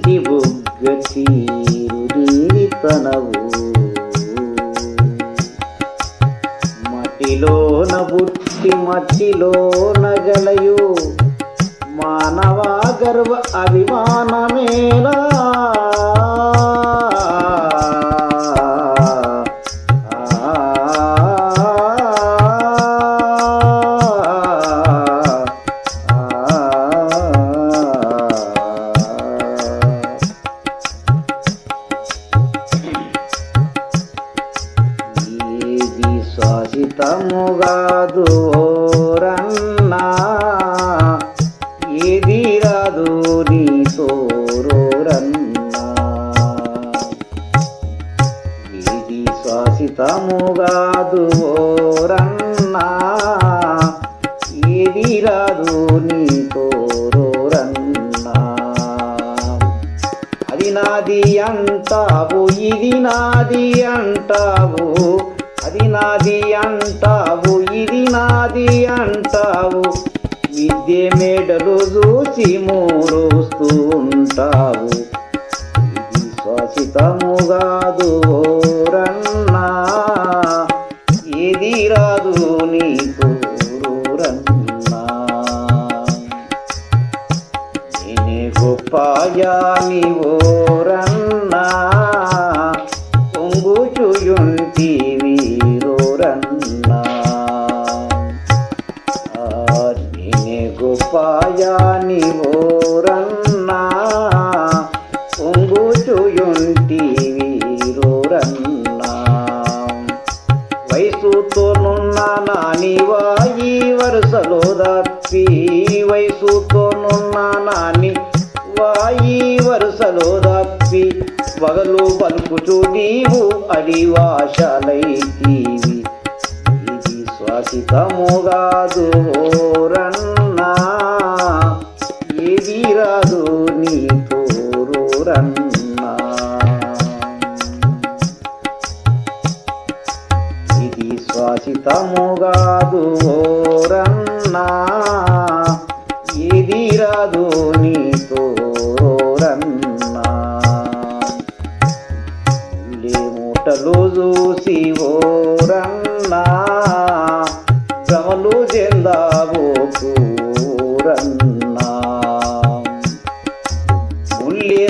నీటి బుగ్గ తీరు నీతనవు మట్టిలోన బుట్టి మట్టిలోన గలయు మానవ గర్వ అభిమానమేలా శ్వాసితముగాదు రన్నా ఏది రాదు నీతోరన్నా ఏది శ్వాసితముగాదు రన్నా ఏది రాదు నీతోరన్నా అది నాది అంటావు ఇది నాది అంటావు అది నాది అంటావు ఇది నాది అంటావు విద్య మేడలు చూసి మూడుస్తూ ఉంటావు ఇది శ్వాసితముగాదు రన్నా ఏది రాదు నీకు రన్నా నేనే గొప్పయా నీవో రన్నా పొంగుచుయుంటివి రన్నా నేనే గొప్పయా నీవో రన్నా పొంగుచుయుంటివి రన్నా వయసుతోనున్న నాని వాయి వరుసలో దప్పి వయసుతోనున్న నాని వాయి వరుసలో దప్పి పగలు పలుకుచు నీవు అడివాశాలైతీవి ఇది శ్వాసితముగాదు రన్నా